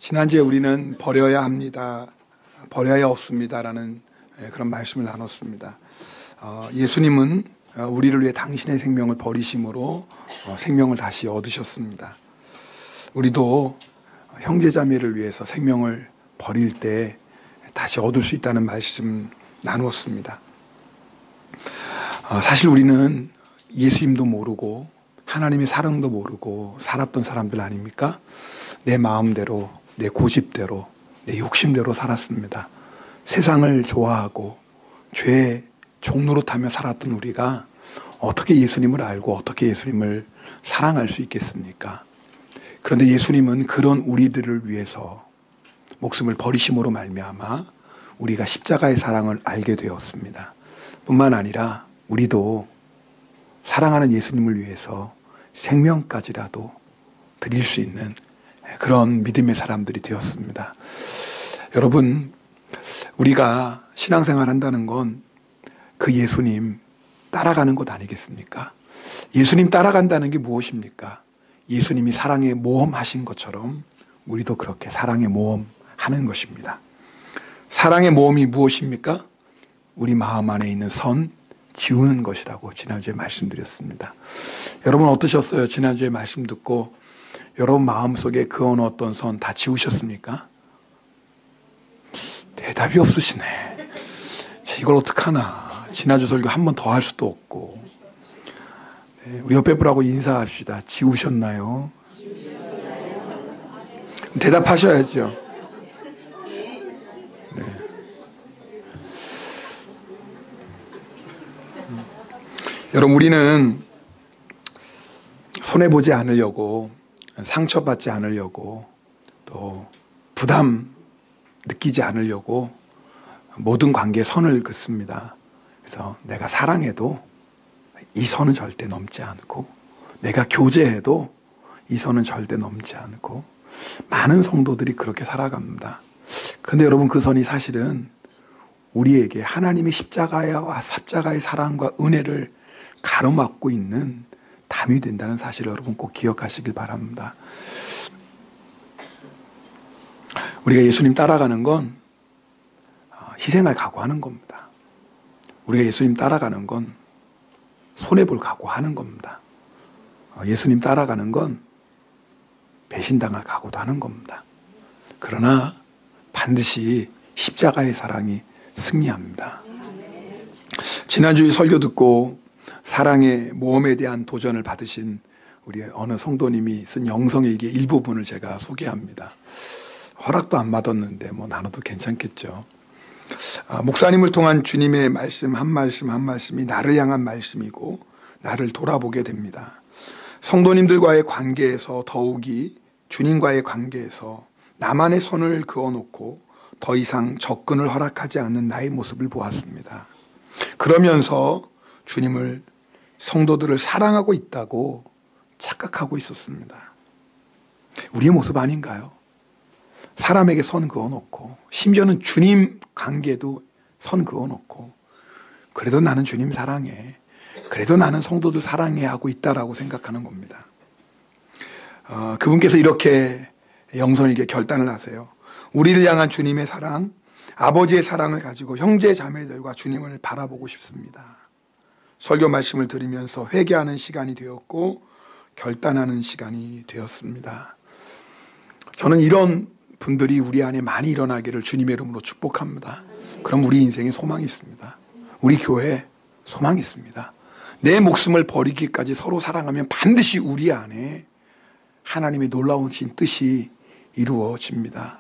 지난주에 우리는 버려야 합니다, 버려야 없습니다라는 그런 말씀을 나눴습니다. 예수님은 우리를 위해 당신의 생명을 버리심으로 생명을 다시 얻으셨습니다. 우리도 형제자매를 위해서 생명을 버릴 때 다시 얻을 수 있다는 말씀 나누었습니다. 사실 우리는 예수님도 모르고 하나님의 사랑도 모르고 살았던 사람들 아닙니까? 내 마음대로, 내 고집대로, 내 욕심대로 살았습니다. 세상을 좋아하고 죄의 종노릇하며 살았던 우리가 어떻게 예수님을 알고 어떻게 예수님을 사랑할 수 있겠습니까? 그런데 예수님은 그런 우리들을 위해서 목숨을 버리심으로 말미암아 우리가 십자가의 사랑을 알게 되었습니다. 뿐만 아니라 우리도 사랑하는 예수님을 위해서 생명까지라도 드릴 수 있는 그런 믿음의 사람들이 되었습니다. 여러분, 우리가 신앙생활 한다는 건 그 예수님 따라가는 것 아니겠습니까? 예수님 따라간다는 게 무엇입니까? 예수님이 사랑의 모험 하신 것처럼 우리도 그렇게 사랑의 모험 하는 것입니다. 사랑의 모험이 무엇입니까? 우리 마음 안에 있는 선 지우는 것이라고 지난주에 말씀드렸습니다. 여러분 어떠셨어요? 지난주에 말씀 듣고 여러분 마음속에 그어놓은 어떤 선 다 지우셨습니까? 대답이 없으시네. 이걸 어떡하나. 지난주 설교 한 번 더 할 수도 없고. 우리 옆에 분하고 인사합시다. 지우셨나요? 대답하셔야죠. 네. 여러분, 우리는 손해보지 않으려고, 상처받지 않으려고, 또 부담 느끼지 않으려고 모든 관계에 선을 긋습니다. 그래서 내가 사랑해도 이 선은 절대 넘지 않고, 내가 교제해도 이 선은 절대 넘지 않고, 많은 성도들이 그렇게 살아갑니다. 그런데 여러분, 그 선이 사실은 우리에게 하나님의 십자가의 사랑과 은혜를 가로막고 있는 담이 된다는 사실을 여러분 꼭 기억하시길 바랍니다. 우리가 예수님 따라가는 건 희생할 각오하는 겁니다. 우리가 예수님 따라가는 건 손해볼 각오하는 겁니다. 예수님 따라가는 건 배신당할 각오도 하는 겁니다. 그러나 반드시 십자가의 사랑이 승리합니다. 지난주에 설교 듣고 사랑의 모험에 대한 도전을 받으신 우리 어느 성도님이 쓴 영성일기 일부분을 제가 소개합니다. 허락도 안 받았는데 뭐 나눠도 괜찮겠죠. 목사님을 통한 주님의 말씀 한 말씀 한 말씀이 나를 향한 말씀이고 나를 돌아보게 됩니다. 성도님들과의 관계에서 더욱이 주님과의 관계에서 나만의 선을 그어놓고 더 이상 접근을 허락하지 않는 나의 모습을 보았습니다. 그러면서 주님을, 성도들을 사랑하고 있다고 착각하고 있었습니다. 우리의 모습 아닌가요? 사람에게 선 그어놓고, 심지어는 주님 관계도 선 그어놓고, 그래도 나는 주님 사랑해, 그래도 나는 성도들 사랑해 하고 있다라고 생각하는 겁니다. 그분께서 이렇게 영성일기에 결단을 하세요. 우리를 향한 주님의 사랑, 아버지의 사랑을 가지고 형제 자매들과 주님을 바라보고 싶습니다. 설교 말씀을 들으면서 회개하는 시간이 되었고 결단하는 시간이 되었습니다. 저는 이런 분들이 우리 안에 많이 일어나기를 주님의 이름으로 축복합니다. 그럼 우리 인생에 소망이 있습니다. 우리 교회에 소망이 있습니다. 내 목숨을 버리기까지 서로 사랑하면 반드시 우리 안에 하나님의 놀라우신 뜻이 이루어집니다.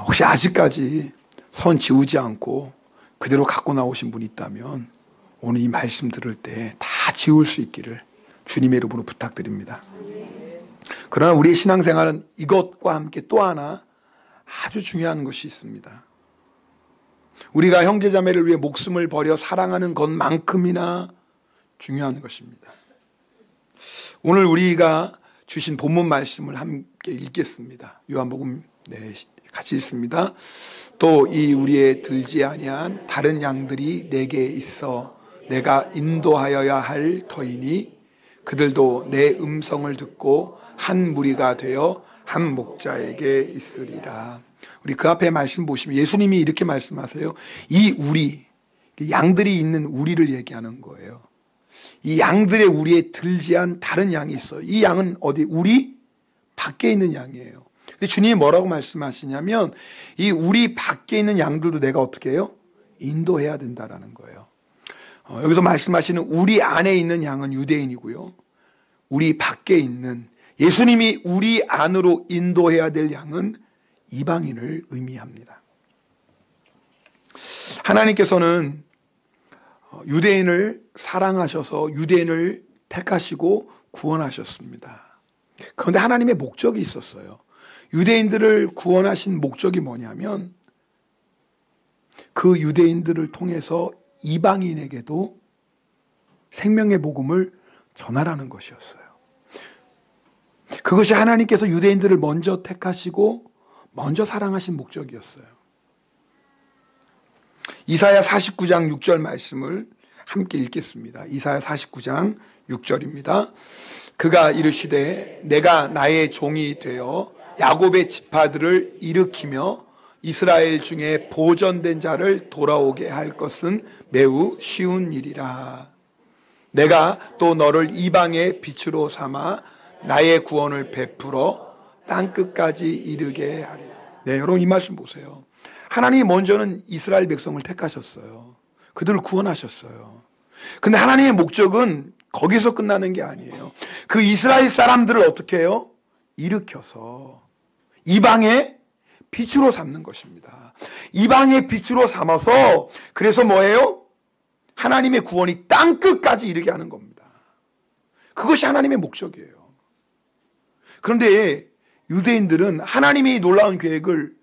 혹시 아직까지 선 지우지 않고 그대로 갖고 나오신 분이 있다면 오늘 이 말씀 들을 때 다 지울 수 있기를 주님의 이름으로 부탁드립니다. 그러나 우리의 신앙생활은 이것과 함께 또 하나 아주 중요한 것이 있습니다. 우리가 형제자매를 위해 목숨을 버려 사랑하는 것만큼이나 중요한 것입니다. 오늘 우리가 주신 본문 말씀을 함께 읽겠습니다. 요한복음 같이 읽습니다. 또 이 우리의 들지 아니한 다른 양들이 내게 있어 내가 인도하여야 할 터이니 그들도 내 음성을 듣고 한 무리가 되어 한 목자에게 있으리라. 우리 그 앞에 말씀 보시면 예수님이 이렇게 말씀하세요. 이 우리, 양들이 있는 우리를 얘기하는 거예요. 이 양들의 우리에 들지한 다른 양이 있어요. 이 양은 어디? 우리 밖에 있는 양이에요. 근데 주님이 뭐라고 말씀하시냐면 이 우리 밖에 있는 양들도 내가 어떻게 해요? 인도해야 된다라는 거예요. 여기서 말씀하시는 우리 안에 있는 양은 유대인이고요. 우리 밖에 있는 예수님이 우리 안으로 인도해야 될 양은 이방인을 의미합니다. 하나님께서는 유대인을 사랑하셔서 유대인을 택하시고 구원하셨습니다. 그런데 하나님의 목적이 있었어요. 유대인들을 구원하신 목적이 뭐냐면 그 유대인들을 통해서 이방인에게도 생명의 복음을 전하라는 것이었어요. 그것이 하나님께서 유대인들을 먼저 택하시고 먼저 사랑하신 목적이었어요. 이사야 49장 6절 말씀을 함께 읽겠습니다. 이사야 49장 6절입니다. 그가 이르시되 내가 나의 종이 되어 야곱의 지파들을 일으키며 이스라엘 중에 보전된 자를 돌아오게 할 것은 매우 쉬운 일이라. 내가 또 너를 이방의 빛으로 삼아 나의 구원을 베풀어 땅끝까지 이르게 하리라. 네, 여러분 이 말씀 보세요. 하나님이 먼저는 이스라엘 백성을 택하셨어요. 그들을 구원하셨어요. 근데 하나님의 목적은 거기서 끝나는 게 아니에요. 그 이스라엘 사람들을 어떻게 해요? 일으켜서 이방의 빛으로 삼는 것입니다. 이방의 빛으로 삼아서 그래서 뭐예요? 하나님의 구원이 땅끝까지 이르게 하는 겁니다. 그것이 하나님의 목적이에요. 그런데 유대인들은 하나님의 놀라운 계획을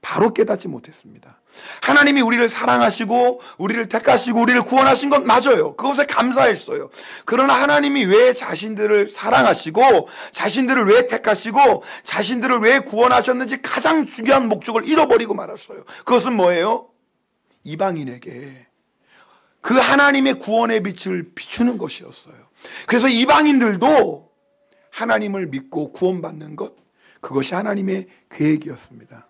바로 깨닫지 못했습니다. 하나님이 우리를 사랑하시고 우리를 택하시고 우리를 구원하신 건 맞아요. 그것에 감사했어요. 그러나 하나님이 왜 자신들을 사랑하시고 자신들을 왜 택하시고 자신들을 왜 구원하셨는지 가장 중요한 목적을 잃어버리고 말았어요. 그것은 뭐예요? 이방인에게 그 하나님의 구원의 빛을 비추는 것이었어요. 그래서 이방인들도 하나님을 믿고 구원받는 것, 그것이 하나님의 계획이었습니다.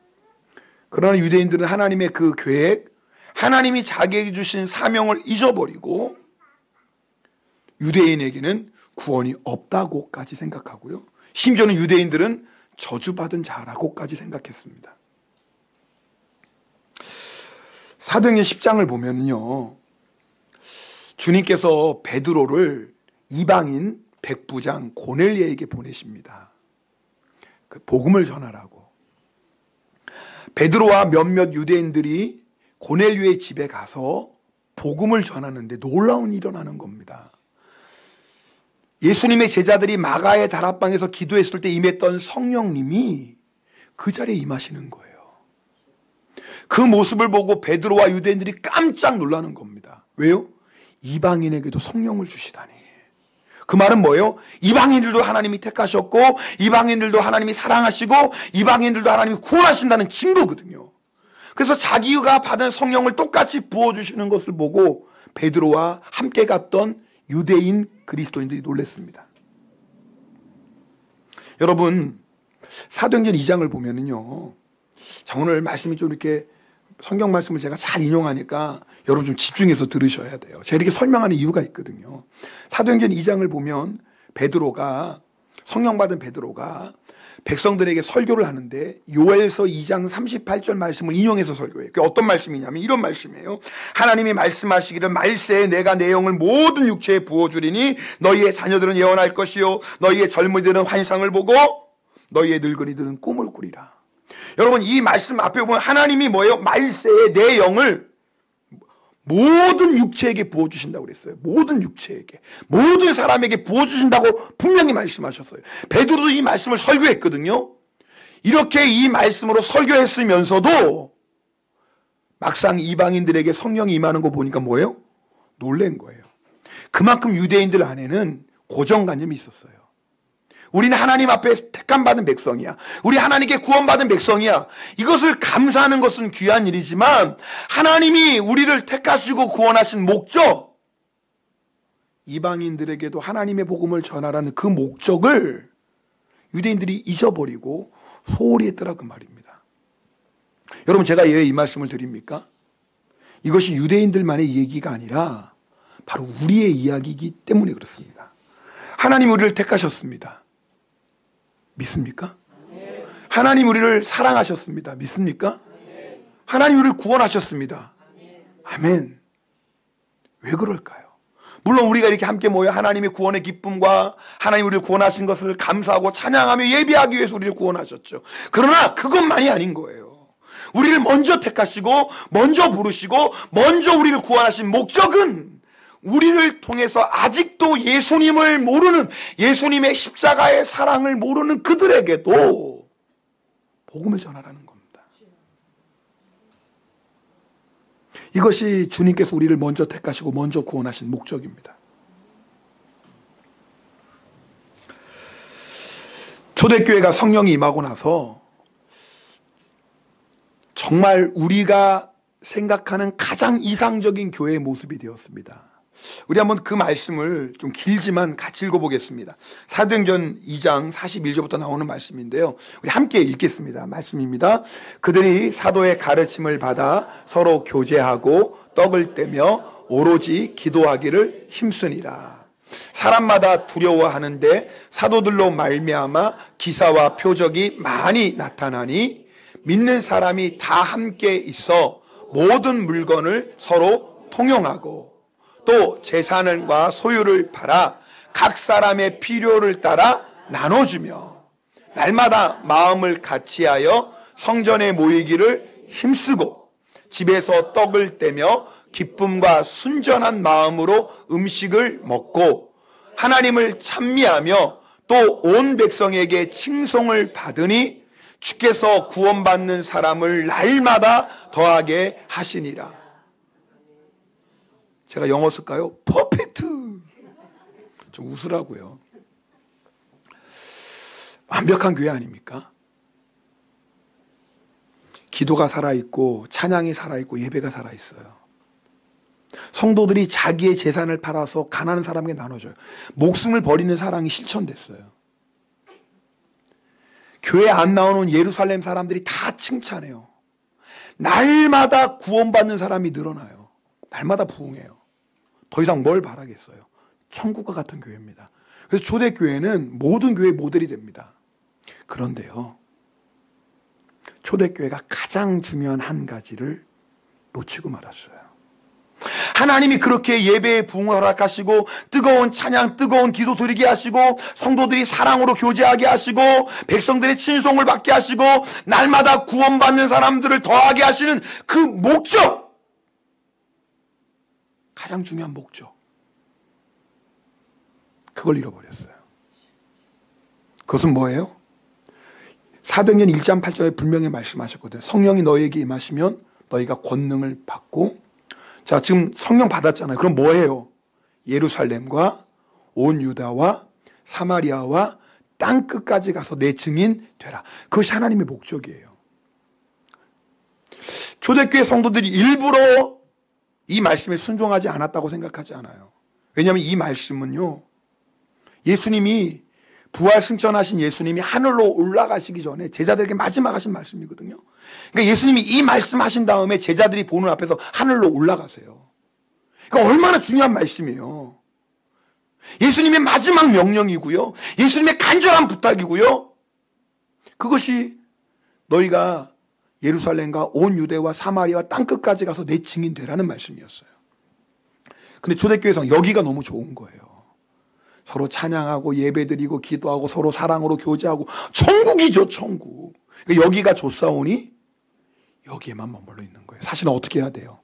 그러나 유대인들은 하나님의 그 계획, 하나님이 자기에게 주신 사명을 잊어버리고 유대인에게는 구원이 없다고까지 생각하고요. 심지어는 유대인들은 저주받은 자라고까지 생각했습니다. 사도행전 10장을 보면요, 주님께서 베드로를 이방인 백부장 고넬리에게 보내십니다. 그 복음을 전하라고. 베드로와 몇몇 유대인들이 고넬료의 집에 가서 복음을 전하는데 놀라운 일이 일어나는 겁니다. 예수님의 제자들이 마가의 다락방에서 기도했을 때 임했던 성령님이 그 자리에 임하시는 거예요. 그 모습을 보고 베드로와 유대인들이 깜짝 놀라는 겁니다. 왜요? 이방인에게도 성령을 주시다니. 그 말은 뭐예요? 이방인들도 하나님이 택하셨고 이방인들도 하나님이 사랑하시고 이방인들도 하나님이 구원하신다는 증거거든요. 그래서 자기가 받은 성령을 똑같이 부어주시는 것을 보고 베드로와 함께 갔던 유대인 그리스도인들이 놀랐습니다. 여러분, 사도행전 2장을 보면은요, 자, 오늘 말씀이 좀 이렇게 성경 말씀을 제가 잘 인용하니까 여러분 좀 집중해서 들으셔야 돼요. 제가 이렇게 설명하는 이유가 있거든요. 사도행전 2장을 보면 베드로가, 성령 받은 베드로가 백성들에게 설교를 하는데 요엘서 2장 38절 말씀을 인용해서 설교해요. 그게 어떤 말씀이냐면 이런 말씀이에요. 하나님이 말씀하시기를 말세에 내가 내 영을 모든 육체에 부어주리니 너희의 자녀들은 예언할 것이요 너희의 젊은이들은 환상을 보고 너희의 늙은이들은 꿈을 꾸리라. 여러분, 이 말씀 앞에 보면 하나님이 뭐예요? 말세에 내 영을 모든 육체에게 부어주신다고 그랬어요. 모든 육체에게, 모든 사람에게 부어주신다고 분명히 말씀하셨어요. 베드로도 이 말씀을 설교했거든요. 이렇게 이 말씀으로 설교했으면서도 막상 이방인들에게 성령이 임하는 거 보니까 뭐예요? 놀란 거예요. 그만큼 유대인들 안에는 고정관념이 있었어요. 우리는 하나님 앞에 택함받은 백성이야. 우리 하나님께 구원받은 백성이야. 이것을 감사하는 것은 귀한 일이지만 하나님이 우리를 택하시고 구원하신 목적, 이방인들에게도 하나님의 복음을 전하라는 그 목적을 유대인들이 잊어버리고 소홀히 했더라 그 말입니다. 여러분, 제가 왜 이 말씀을 드립니까? 이것이 유대인들만의 얘기가 아니라 바로 우리의 이야기이기 때문에 그렇습니다. 하나님 우리를 택하셨습니다. 믿습니까? 하나님 우리를 사랑하셨습니다. 믿습니까? 하나님 우리를 구원하셨습니다. 아멘. 왜 그럴까요? 물론 우리가 이렇게 함께 모여 하나님의 구원의 기쁨과 하나님 우리를 구원하신 것을 감사하고 찬양하며 예배하기 위해서 우리를 구원하셨죠. 그러나 그것만이 아닌 거예요. 우리를 먼저 택하시고 먼저 부르시고 먼저 우리를 구원하신 목적은 우리를 통해서 아직도 예수님을 모르는, 예수님의 십자가의 사랑을 모르는 그들에게도 복음을 전하라는 겁니다. 이것이 주님께서 우리를 먼저 택하시고 먼저 구원하신 목적입니다. 초대교회가 성령이 임하고 나서 정말 우리가 생각하는 가장 이상적인 교회의 모습이 되었습니다. 우리 한번 그 말씀을 좀 길지만 같이 읽어보겠습니다. 사도행전 2장 41절부터 나오는 말씀인데요, 우리 함께 읽겠습니다. 말씀입니다. 그들이 사도의 가르침을 받아 서로 교제하고 떡을 떼며 오로지 기도하기를 힘쓰니라. 사람마다 두려워하는데 사도들로 말미암아 기사와 표적이 많이 나타나니 믿는 사람이 다 함께 있어 모든 물건을 서로 통용하고 또 재산과 소유를 팔아 각 사람의 필요를 따라 나눠주며 날마다 마음을 같이하여 성전에 모이기를 힘쓰고 집에서 떡을 떼며 기쁨과 순전한 마음으로 음식을 먹고 하나님을 찬미하며 또 온 백성에게 칭송을 받으니 주께서 구원받는 사람을 날마다 더하게 하시니라. 제가 영어 쓸까요? 퍼펙트. 좀 웃으라고요. 완벽한 교회 아닙니까? 기도가 살아있고 찬양이 살아있고 예배가 살아있어요. 성도들이 자기의 재산을 팔아서 가난한 사람에게 나눠줘요. 목숨을 버리는 사랑이 실천됐어요. 교회 안 나오는 예루살렘 사람들이 다 칭찬해요. 날마다 구원받는 사람이 늘어나요. 날마다 부흥해요. 더 이상 뭘 바라겠어요. 천국과 같은 교회입니다. 그래서 초대교회는 모든 교회의 모델이 됩니다. 그런데요, 초대교회가 가장 중요한 한 가지를 놓치고 말았어요. 하나님이 그렇게 예배의 부흥을 허락하시고 뜨거운 찬양, 뜨거운 기도 드리게 하시고 성도들이 사랑으로 교제하게 하시고 백성들의 칭송을 받게 하시고 날마다 구원받는 사람들을 더하게 하시는 그 목적, 가장 중요한 목적, 그걸 잃어버렸어요. 그것은 뭐예요? 사도행전 1장 8절에 분명히 말씀하셨거든요. 성령이 너희에게 임하시면 너희가 권능을 받고, 자, 지금 성령 받았잖아요. 그럼 뭐예요? 예루살렘과 온 유다와 사마리아와 땅끝까지 가서 내 증인 되라. 그것이 하나님의 목적이에요. 초대교회 성도들이 일부러 이 말씀에 순종하지 않았다고 생각하지 않아요. 왜냐하면 이 말씀은요, 예수님이 부활 승천하신 예수님이 하늘로 올라가시기 전에 제자들에게 마지막 하신 말씀이거든요. 그러니까 예수님이 이 말씀하신 다음에 제자들이 보는 앞에서 하늘로 올라가세요. 그러니까 얼마나 중요한 말씀이에요. 예수님의 마지막 명령이고요, 예수님의 간절한 부탁이고요, 그것이 너희가 예루살렘과 온 유대와 사마리아와 땅끝까지 가서 내 증인 되라는 말씀이었어요. 근데 초대교회에서 여기가 너무 좋은 거예요. 서로 찬양하고 예배드리고 기도하고 서로 사랑으로 교제하고 천국이죠, 천국. 그러니까 여기가 좋사오니 여기에만 머물러 있는 거예요. 사실은 어떻게 해야 돼요?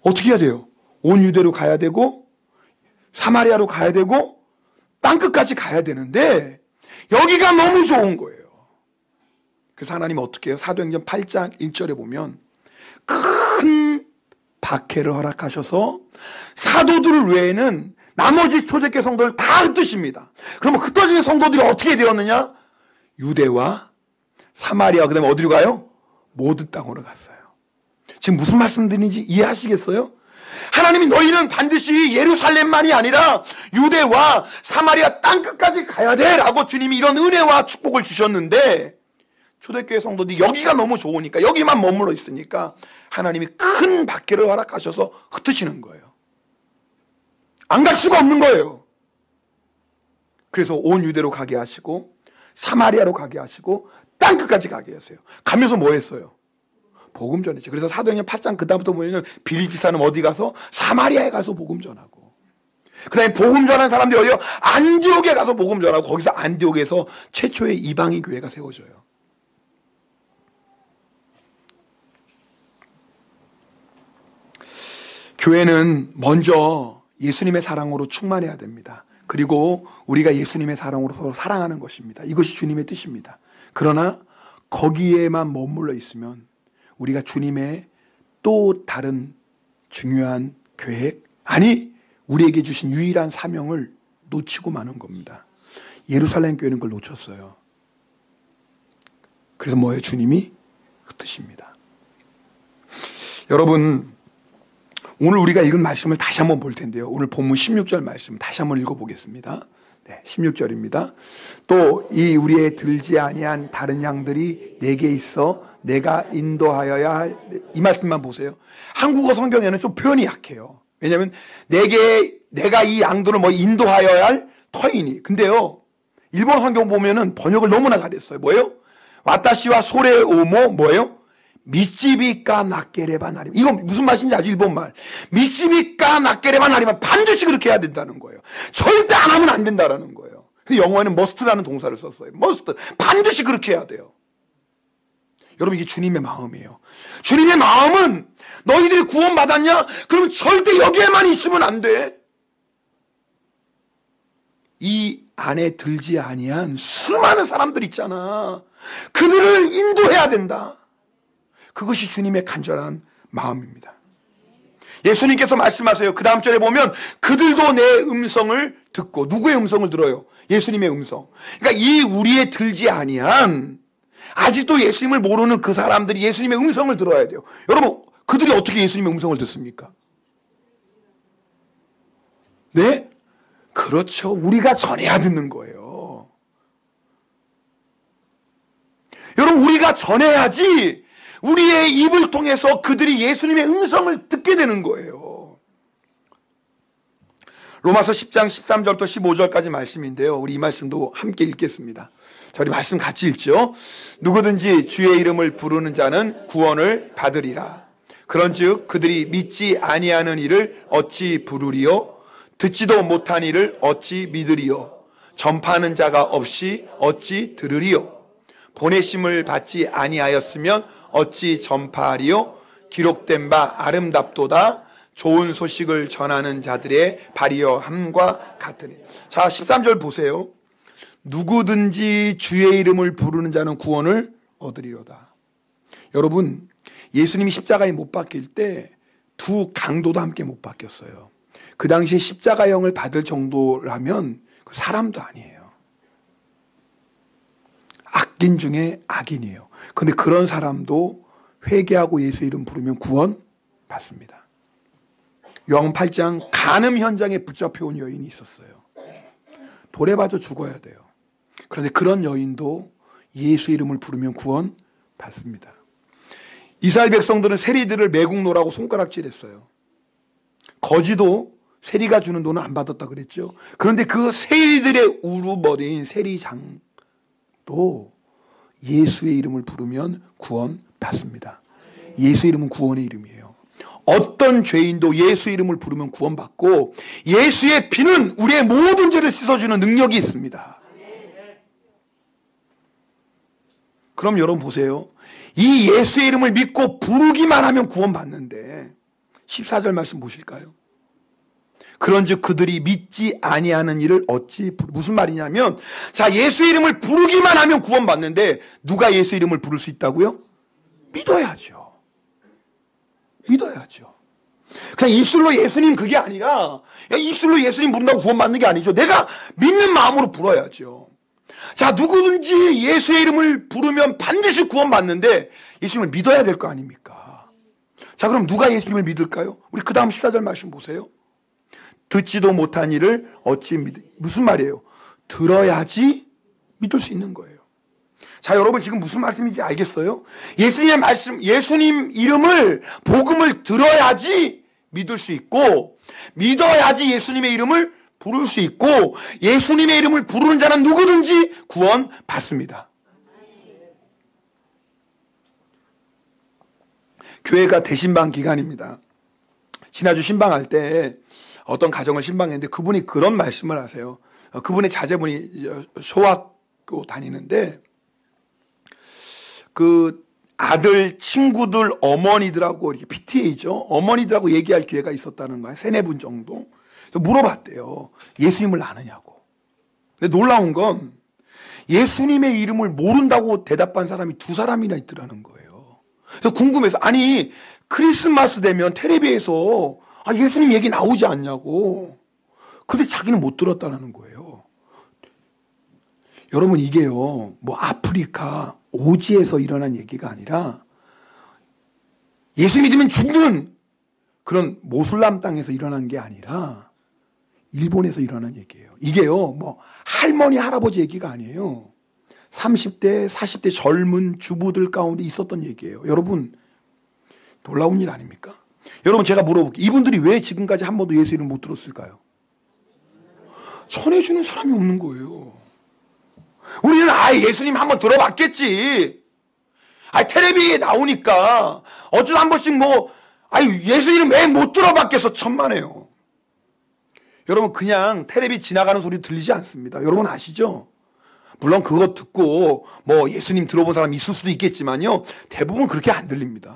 어떻게 해야 돼요? 온 유대로 가야 되고 사마리아로 가야 되고 땅끝까지 가야 되는데 여기가 너무 좋은 거예요. 그래서 하나님은 어떻게 해요? 사도행전 8장 1절에 보면 큰 박해를 허락하셔서 사도들 외에는 나머지 초대교회 성도를 다 흩으십니다. 그러면 흩어진 성도들이 어떻게 되었느냐? 유대와 사마리아, 그 다음에 어디로 가요? 모든 땅으로 갔어요. 지금 무슨 말씀드리는지 이해하시겠어요? 하나님이 너희는 반드시 예루살렘만이 아니라 유대와 사마리아 땅끝까지 가야 돼 라고 주님이 이런 은혜와 축복을 주셨는데, 초대교회 성도들이 여기가 너무 좋으니까, 여기만 머물러 있으니까 하나님이 큰 박해를 허락하셔서 흩으시는 거예요. 안 갈 수가 없는 거예요. 그래서 온 유대로 가게 하시고 사마리아로 가게 하시고 땅끝까지 가게 하세요. 가면서 뭐 했어요? 복음 전했죠. 그래서 사도행전 8장 그다음부터 보면 빌립비 사람 어디 가서 사마리아에 가서 복음 전하고, 그 다음에 복음 전한 사람들이 어디요? 안디옥에 가서 복음 전하고, 거기서 안디옥에서 최초의 이방인 교회가 세워져요. 교회는 먼저 예수님의 사랑으로 충만해야 됩니다. 그리고 우리가 예수님의 사랑으로 서로 사랑하는 것입니다. 이것이 주님의 뜻입니다. 그러나 거기에만 머물러 있으면 우리가 주님의 또 다른 중요한 계획, 아니 우리에게 주신 유일한 사명을 놓치고 마는 겁니다. 예루살렘 교회는 그걸 놓쳤어요. 그래서 뭐예요? 주님이 흩으십니다. 여러분, 오늘 우리가 읽은 말씀을 다시 한번 볼 텐데요. 오늘 본문 16절 말씀 다시 한번 읽어보겠습니다. 네, 16절입니다. 또 이 우리의 들지 아니한 다른 양들이 내게 있어 내가 인도하여야 할, 이 말씀만 보세요. 한국어 성경에는 좀 표현이 약해요. 왜냐하면 내가 이 양들을 뭐 인도하여야 할 터이니. 근데요, 일본 성경 보면은 번역을 너무나 잘했어요. 뭐예요? 와타시와 소레 오모 뭐예요? 미치비까 낫게레바 나리마. 이건 무슨 맛인지 아주 일본말. 미치비까 낫게레바 나리마. 반드시 그렇게 해야 된다는 거예요. 절대 안 하면 안 된다는 거예요. 영어에는 must라는 동사를 썼어요. must. 반드시 그렇게 해야 돼요. 여러분, 이게 주님의 마음이에요. 주님의 마음은 너희들이 구원받았냐? 그러면 절대 여기에만 있으면 안 돼. 이 안에 들지 아니한 수많은 사람들 있잖아. 그들을 인도해야 된다. 그것이 주님의 간절한 마음입니다. 예수님께서 말씀하세요. 그 다음 절에 보면 그들도 내 음성을 듣고, 누구의 음성을 들어요? 예수님의 음성. 그러니까 이 우리의 들지 아니한, 아직도 예수님을 모르는 그 사람들이 예수님의 음성을 들어야 돼요. 여러분, 그들이 어떻게 예수님의 음성을 듣습니까? 네? 그렇죠. 우리가 전해야 듣는 거예요. 여러분, 우리가 전해야지 우리의 입을 통해서 그들이 예수님의 음성을 듣게 되는 거예요. 로마서 10장 13절부터 15절까지 말씀인데요. 우리 이 말씀도 함께 읽겠습니다. 자, 우리 말씀 같이 읽죠. 누구든지 주의 이름을 부르는 자는 구원을 받으리라. 그런즉 그들이 믿지 아니하는 이를 어찌 부르리요? 듣지도 못한 이를 어찌 믿으리요? 전파하는 자가 없이 어찌 들으리요? 보내심을 받지 아니하였으면 어찌 전파하리요? 기록된 바 아름답도다. 좋은 소식을 전하는 자들의 발이여 함과 같으니. 자, 13절 보세요. 누구든지 주의 이름을 부르는 자는 구원을 얻으리로다. 여러분, 예수님이 십자가에 못 박힐 때 두 강도도 함께 못 박혔어요. 그 당시에 십자가형을 받을 정도라면 사람도 아니에요. 악인 중에 악인이에요. 그런데 그런 사람도 회개하고 예수 이름 부르면 구원 받습니다. 요한복음 8장 간음 현장에 붙잡혀온 여인이 있었어요. 돌에 맞아 죽어야 돼요. 그런데 그런 여인도 예수 이름을 부르면 구원 받습니다. 이스라엘 백성들은 세리들을 매국노라고 손가락질했어요. 거지도 세리가 주는 돈은 안 받았다 그랬죠. 그런데 그 세리들의 우두머리인 세리장도 예수의 이름을 부르면 구원 받습니다. 예수 이름은 구원의 이름이에요. 어떤 죄인도 예수 이름을 부르면 구원받고, 예수의 피는 우리의 모든 죄를 씻어주는 능력이 있습니다. 그럼 여러분 보세요. 이 예수의 이름을 믿고 부르기만 하면 구원받는데 14절 말씀 보실까요? 그런즉 그들이 믿지 아니하는 일을 어찌 무슨 말이냐면, 자, 예수 이름을 부르기만 하면 구원받는데 누가 예수 이름을 부를 수 있다고요? 믿어야죠. 믿어야죠. 그냥 입술로 예수님 그게 아니라, 야, 입술로 예수님 부른다고 구원받는 게 아니죠. 내가 믿는 마음으로 불어야죠. 자, 누구든지 예수의 이름을 부르면 반드시 구원받는데 예수님을 믿어야 될 거 아닙니까? 자, 그럼 누가 예수님을 믿을까요? 우리 그 다음 14절 말씀 보세요. 듣지도 못한 일을 어찌 무슨 말이에요? 들어야지 믿을 수 있는 거예요. 자, 여러분 지금 무슨 말씀인지 알겠어요? 예수님의 말씀, 예수님 이름을, 복음을 들어야지 믿을 수 있고, 믿어야지 예수님의 이름을 부를 수 있고, 예수님의 이름을 부르는 자는 누구든지 구원 받습니다. 교회가 대신방 기간입니다. 지난주 신방할 때 어떤 가정을 신방했는데 그분이 그런 말씀을 하세요. 그분의 자제분이 소학교 다니는데 그 아들 친구들 어머니들하고 이렇게 PTA죠. 어머니들하고 얘기할 기회가 있었다는 거예요. 3-4분 정도. 그래서 물어봤대요. 예수님을 아느냐고. 근데 놀라운 건 예수님의 이름을 모른다고 대답한 사람이 2사람이나 있더라는 거예요. 그래서 궁금해서 아니 크리스마스 되면 텔레비에서 예수님 얘기 나오지 않냐고. 근데 자기는 못 들었다는 거예요. 여러분 이게요 뭐 아프리카 오지에서 일어난 얘기가 아니라 예수 믿으면 죽는 그런 모슬람 땅에서 일어난 게 아니라 일본에서 일어난 얘기예요. 이게요 뭐 할머니 할아버지 얘기가 아니에요. 30대 40대 젊은 주부들 가운데 있었던 얘기예요. 여러분 놀라운 일 아닙니까? 여러분 제가 물어볼게요. 이분들이 왜 지금까지 한 번도 예수 이름 못 들었을까요? 전해주는 사람이 없는 거예요. 우리는 예수님 한번 들어봤겠지. 텔레비에 나오니까 어쩌다 한 번씩 예수 이름 왜 못 들어봤겠어. 천만에요. 여러분 그냥 텔레비 지나가는 소리 들리지 않습니다. 여러분 아시죠? 물론 그거 듣고 예수님 들어본 사람 있을 수도 있겠지만요. 대부분 그렇게 안 들립니다.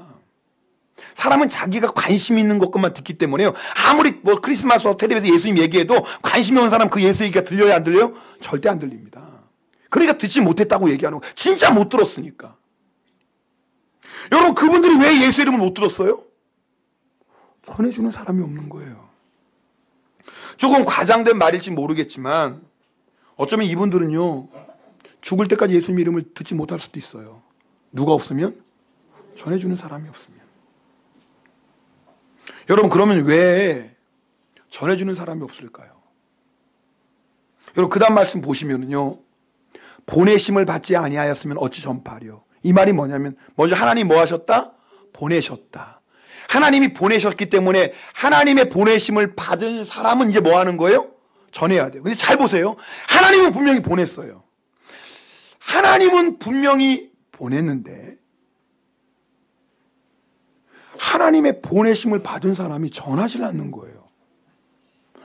사람은 자기가 관심 있는 것만 듣기 때문에요. 아무리 크리스마스 텔레비에서 예수님 얘기해도 관심이 없는 사람 그 예수 얘기가 들려요 안 들려요? 절대 안 들립니다. 그러니까 듣지 못했다고 얘기하는 거. 진짜 못 들었으니까. 여러분 그분들이 왜 예수 이름을 못 들었어요? 전해주는 사람이 없는 거예요. 조금 과장된 말일지 모르겠지만 어쩌면 이분들은요 죽을 때까지 예수님 이름을 듣지 못할 수도 있어요. 누가 없으면? 전해주는 사람이 없으면. 여러분 그러면 왜 전해주는 사람이 없을까요? 여러분 그 다음 말씀 보시면은요 보내심을 받지 아니하였으면 어찌 전파하리요. 이 말이 뭐냐면 먼저 하나님 뭐 하셨다? 보내셨다. 하나님이 보내셨기 때문에 하나님의 보내심을 받은 사람은 이제 뭐 하는 거예요? 전해야 돼요. 근데 잘 보세요. 하나님은 분명히 보냈어요. 하나님은 분명히 보냈는데 하나님의 보내심을 받은 사람이 전하지 않는 거예요.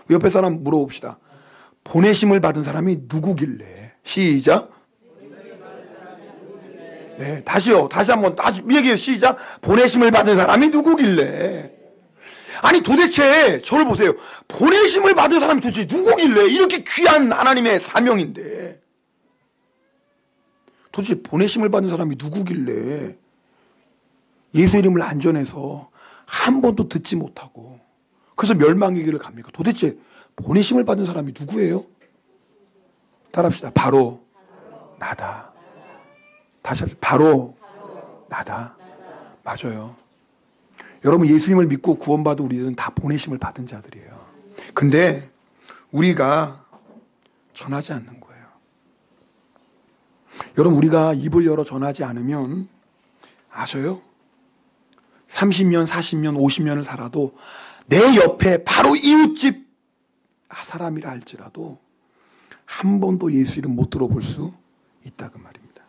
옆에 사람 물어봅시다. 보내심을 받은 사람이 누구길래? 시작. 네, 다시요. 다시 한번 얘기해요. 시작. 보내심을 받은 사람이 누구길래? 아니 도대체 저를 보세요. 보내심을 받은 사람이 도대체 누구길래? 이렇게 귀한 하나님의 사명인데 도대체 보내심을 받은 사람이 누구길래 예수 이름을 안 전해서 한 번도 듣지 못하고 그래서 멸망의 길을 갑니까? 도대체 보내심을 받은 사람이 누구예요? 따라합시다. 바로 나다. 다시 합시다. 바로 나다. 맞아요. 여러분 예수님을 믿고 구원받은 우리들은 다 보내심을 받은 자들이에요. 근데 우리가 전하지 않는 거예요. 여러분 우리가 입을 열어 전하지 않으면 아셔요? 30년, 40년, 50년을 살아도 내 옆에 바로 이웃집 사람이라 할지라도 한 번도 예수 이름 못 들어볼 수 있다 그 말입니다.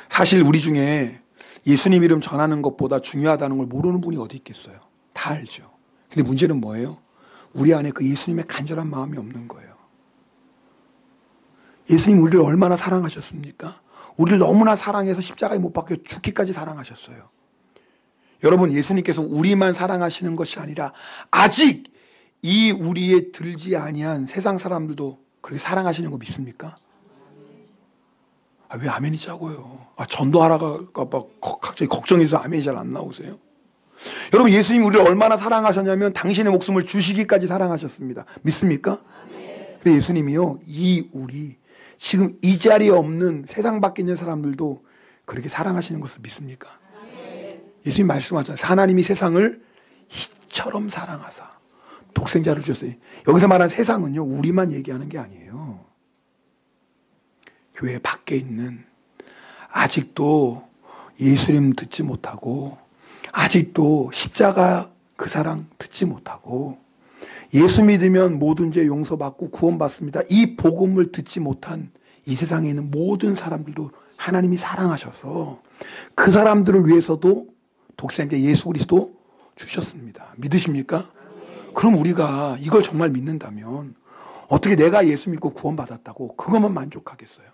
사실 우리 중에 예수님 이름 전하는 것보다 중요하다는 걸 모르는 분이 어디 있겠어요? 다 알죠. 근데 문제는 뭐예요? 우리 안에 그 예수님의 간절한 마음이 없는 거예요. 예수님 우리를 얼마나 사랑하셨습니까? 우리를 너무나 사랑해서 십자가에 못 박혀 죽기까지 사랑하셨어요. 여러분 예수님께서 우리만 사랑하시는 것이 아니라 아직 이 우리에 들지 아니한 세상 사람들도 그렇게 사랑하시는 거 믿습니까? 왜 아멘이 짜고요? 전도하라가 갑자기 걱정해서 아멘이 잘 안 나오세요? 여러분 예수님 우리를 얼마나 사랑하셨냐면 당신의 목숨을 주시기까지 사랑하셨습니다. 믿습니까? 근데 예수님이요 우리 지금 이 자리에 없는 세상 밖에 있는 사람들도 그렇게 사랑하시는 것을 믿습니까? 예수님 말씀하셨잖아요. 하나님이 세상을 이처럼 사랑하사 독생자를 주셨어요. 여기서 말하는 세상은요, 우리만 얘기하는 게 아니에요. 교회 밖에 있는, 아직도 예수님 듣지 못하고, 아직도 십자가 그 사랑 듣지 못하고, 예수 믿으면 모든 죄 용서받고 구원받습니다, 이 복음을 듣지 못한 이 세상에 있는 모든 사람들도 하나님이 사랑하셔서 그 사람들을 위해서도 독생자 예수 그리스도 주셨습니다. 믿으십니까? 그럼 우리가 이걸 정말 믿는다면 어떻게 내가 예수 믿고 구원받았다고 그것만 만족하겠어요?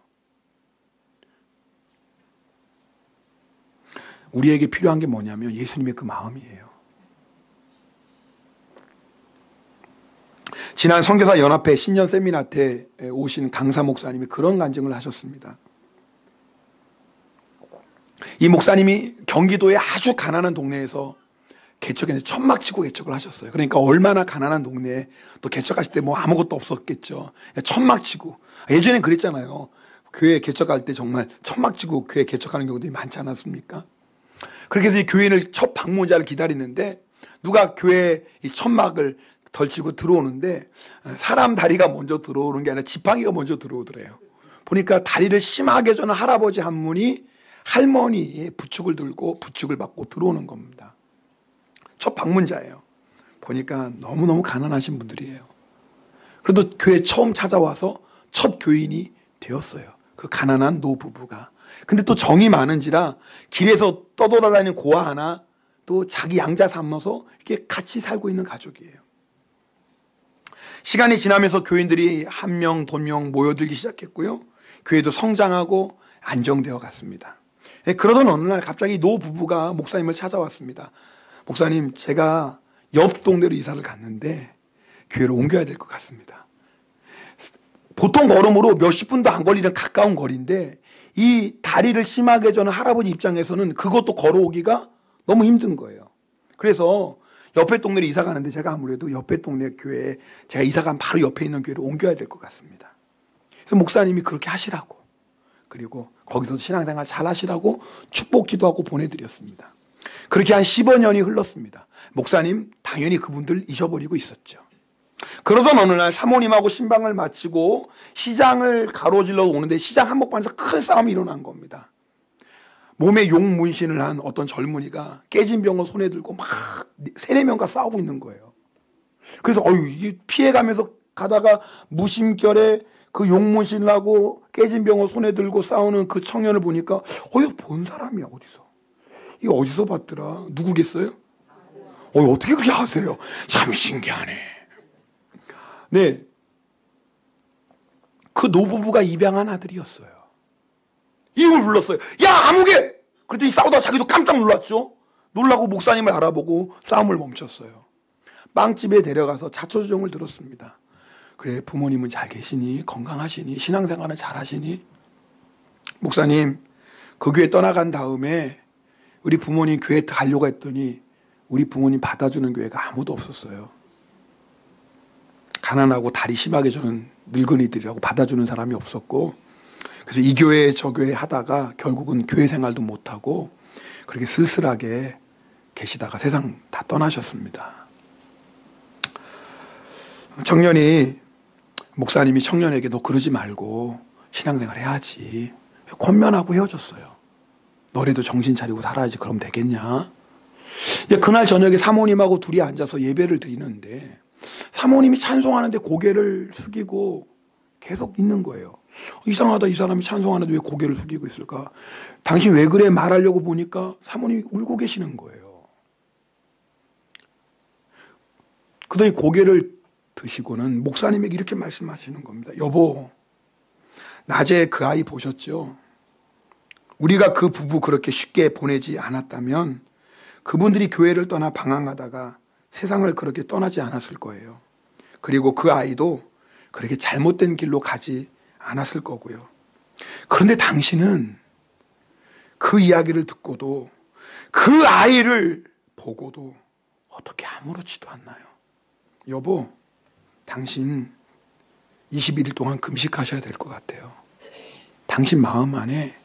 우리에게 필요한 게 뭐냐면 예수님의 그 마음이에요. 지난 선교사 연합회 신년 세미나 때 오신 강사 목사님이 그런 간증을 하셨습니다. 이 목사님이 경기도의 아주 가난한 동네에서 개척에 천막 치고 개척을 하셨어요. 그러니까 얼마나 가난한 동네에 또 개척하실 때 뭐 아무것도 없었겠죠. 천막 치고. 예전엔 그랬잖아요. 교회 개척할 때 정말 천막 치고 교회 개척하는 경우들이 많지 않았습니까? 그렇게 해서 이 교인을 첫 방문자를 기다리는데 누가 교회 이 천막을 덜치고 들어오는데 사람 다리가 먼저 들어오는 게 아니라 지팡이가 먼저 들어오더래요. 보니까 다리를 심하게 저는 할아버지 한 분이 할머니의 부축을 들고 부축을 받고 들어오는 겁니다. 첫 방문자예요. 보니까 너무너무 가난하신 분들이에요. 그래도 교회 처음 찾아와서 첫 교인이 되었어요. 그 가난한 노부부가. 근데 또 정이 많은지라 길에서 떠돌아다니는 고아 하나 또 자기 양자 삼아서 이렇게 같이 살고 있는 가족이에요. 시간이 지나면서 교인들이 한 명, 두 명 모여들기 시작했고요. 교회도 성장하고 안정되어 갔습니다. 그러던 어느 날 갑자기 노부부가 목사님을 찾아왔습니다. 목사님, 제가 옆 동네로 이사를 갔는데 교회를 옮겨야 될 것 같습니다. 보통 걸음으로 몇십 분도 안 걸리는 가까운 거리인데 이 다리를 심하게 저는 할아버지 입장에서는 그것도 걸어오기가 너무 힘든 거예요. 그래서 옆에 동네로 이사 가는데 제가 아무래도 옆에 동네 교회에 제가 이사 간 바로 옆에 있는 교회로 옮겨야 될 것 같습니다. 그래서 목사님이 그렇게 하시라고, 그리고 거기서도 신앙생활 잘 하시라고 축복 기도하고 보내드렸습니다. 그렇게 한 15년이 흘렀습니다. 목사님 당연히 그분들 잊어버리고 있었죠. 그러던 어느 날 사모님하고 신방을 마치고 시장을 가로질러 오는데 시장 한복판에서 큰 싸움이 일어난 겁니다. 몸에 용 문신을 한 어떤 젊은이가 깨진 병을 손에 들고 막 3-4명과 싸우고 있는 거예요. 그래서 이게 피해가면서 가다가 무심결에 그 용 문신을 하고 깨진 병을 손에 들고 싸우는 그 청년을 보니까 이거 본 사람이야. 어디서? 이거 어디서 봤더라? 누구겠어요? 어떻게 그렇게 아세요? 참 신기하네. 네, 그 노부부가 입양한 아들이었어요. 이름을 불렀어요. 야, 아무개! 그랬더니 싸우다가 자기도 깜짝 놀랐죠. 놀라고 목사님을 알아보고 싸움을 멈췄어요. 빵집에 데려가서 자초지종을 들었습니다. 그래, 부모님은 잘 계시니? 건강하시니? 신앙생활은 잘 하시니? 목사님, 그 교회 떠나간 다음에 우리 부모님 교회 가려고 했더니 우리 부모님 받아주는 교회가 아무도 없었어요. 가난하고 다리 심하게 저는 늙은이들이라고 받아주는 사람이 없었고, 그래서 이 교회 저 교회 하다가 결국은 교회 생활도 못하고 그렇게 쓸쓸하게 계시다가 세상 다 떠나셨습니다. 청년이, 목사님이 청년에게 너 그러지 말고 신앙생활 해야지, 권면하고 헤어졌어요. 너래도 정신 차리고 살아야지, 그럼 되겠냐. 그날 저녁에 사모님하고 둘이 앉아서 예배를 드리는데 사모님이 찬송하는데 고개를 숙이고 계속 있는 거예요. 이상하다, 이 사람이 찬송하는데 왜 고개를 숙이고 있을까? 당신 왜 그래? 말하려고 보니까 사모님이 울고 계시는 거예요. 그러더니 고개를 드시고는 목사님에게 이렇게 말씀하시는 겁니다. 여보, 낮에 그 아이 보셨죠? 우리가 그 부부 그렇게 쉽게 보내지 않았다면 그분들이 교회를 떠나 방황하다가 세상을 그렇게 떠나지 않았을 거예요. 그리고 그 아이도 그렇게 잘못된 길로 가지 않았을 거고요. 그런데 당신은 그 이야기를 듣고도 그 아이를 보고도 어떻게 아무렇지도 않나요? 여보, 당신 21일 동안 금식하셔야 될 것 같아요. 당신 마음 안에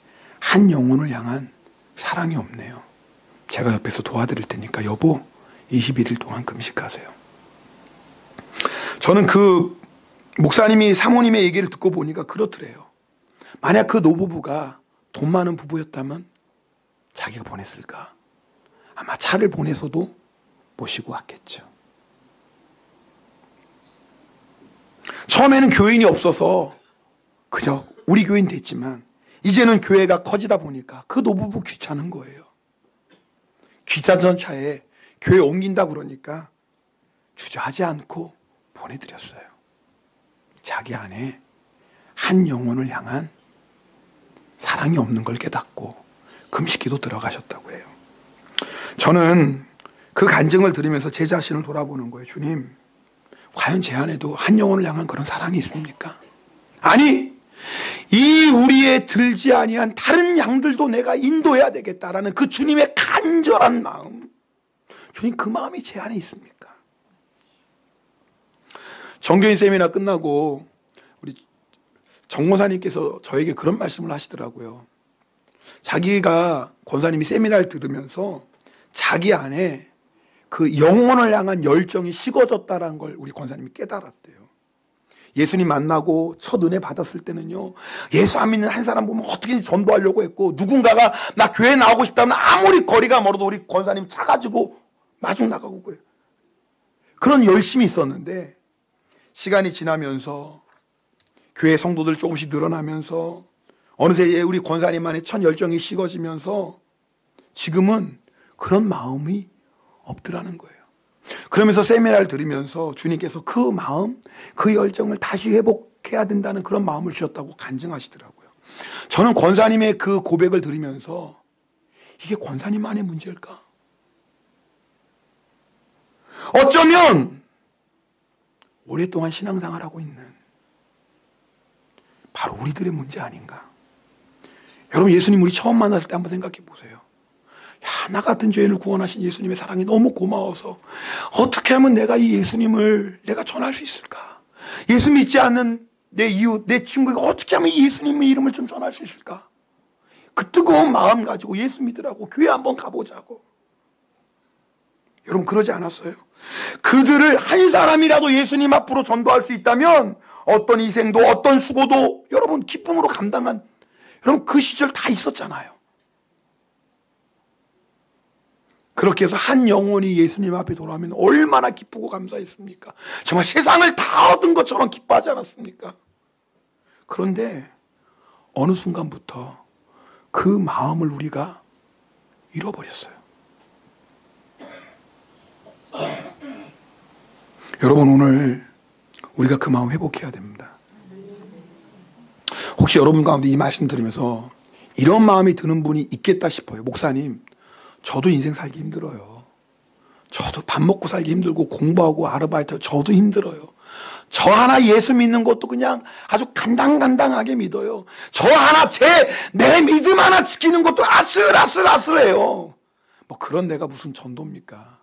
한 영혼을 향한 사랑이 없네요. 제가 옆에서 도와드릴 테니까 여보 21일 동안 금식하세요. 저는 그 목사님이 사모님의 얘기를 듣고 보니까 그렇더래요. 만약 그 노부부가 돈 많은 부부였다면 자기가 보냈을까? 아마 차를 보내서도 모시고 왔겠죠. 처음에는 교인이 없어서 그저 우리 교인 됐지만 이제는 교회가 커지다 보니까 그 노부부 귀찮은 거예요. 귀찮은 차에 교회 옮긴다 그러니까 주저하지 않고 보내드렸어요. 자기 안에 한 영혼을 향한 사랑이 없는 걸 깨닫고 금식기도 들어가셨다고 해요. 저는 그 간증을 들으면서 제 자신을 돌아보는 거예요. 주님, 과연 제 안에도 한 영혼을 향한 그런 사랑이 있습니까? 아니, 이 우리의 들지 아니한 다른 양들도 내가 인도해야 되겠다라는 그 주님의 간절한 마음, 주님 그 마음이 제 안에 있습니까? 정교인 세미나 끝나고 우리 정권사님께서 저에게 그런 말씀을 하시더라고요. 자기가 권사님이 세미나를 들으면서 자기 안에 그 영혼을 향한 열정이 식어졌다는 걸 우리 권사님이 깨달았대요. 예수님 만나고 첫 은혜 받았을 때는요, 예수 안 믿는 한 사람 보면 어떻게든지 전도하려고 했고, 누군가가 나 교회 나오고 싶다면 아무리 거리가 멀어도 우리 권사님 차 가지고 마중 나가고 그래요. 그런 열심이 있었는데 시간이 지나면서 교회 성도들 조금씩 늘어나면서 어느새 우리 권사님만의 첫 열정이 식어지면서 지금은 그런 마음이 없더라는 거예요. 그러면서 세미나를 들으면서 주님께서 그 마음, 그 열정을 다시 회복해야 된다는 그런 마음을 주셨다고 간증하시더라고요. 저는 권사님의 그 고백을 들으면서 이게 권사님만의 문제일까? 어쩌면 오랫동안 신앙생활을 하고 있는 바로 우리들의 문제 아닌가? 여러분, 예수님 우리 처음 만났을 때 한번 생각해 보세요. 야, 나 같은 죄인을 구원하신 예수님의 사랑이 너무 고마워서 어떻게 하면 내가 이 예수님을 내가 전할 수 있을까? 예수 믿지 않는 내 이웃, 내 친구가 어떻게 하면 이 예수님의 이름을 좀 전할 수 있을까? 그 뜨거운 마음 가지고 예수 믿으라고 교회 한번 가보자고. 여러분, 그러지 않았어요? 그들을 한 사람이라도 예수님 앞으로 전도할 수 있다면 어떤 희생도 어떤 수고도 여러분 기쁨으로 감당한, 여러분 그 시절 다 있었잖아요. 그렇게 해서 한 영혼이 예수님 앞에 돌아오면 얼마나 기쁘고 감사했습니까? 정말 세상을 다 얻은 것처럼 기뻐하지 않았습니까? 그런데 어느 순간부터 그 마음을 우리가 잃어버렸어요. 여러분, 오늘 우리가 그 마음 회복해야 됩니다. 혹시 여러분 가운데 이 말씀 들으면서 이런 마음이 드는 분이 있겠다 싶어요. 목사님, 저도 인생 살기 힘들어요. 저도 밥 먹고 살기 힘들고 공부하고 아르바이트 저도 힘들어요. 저 하나 예수 믿는 것도 그냥 아주 간당간당하게 믿어요. 저 하나 내 믿음 하나 지키는 것도 아슬아슬아슬해요. 뭐 그런 내가 무슨 전도입니까?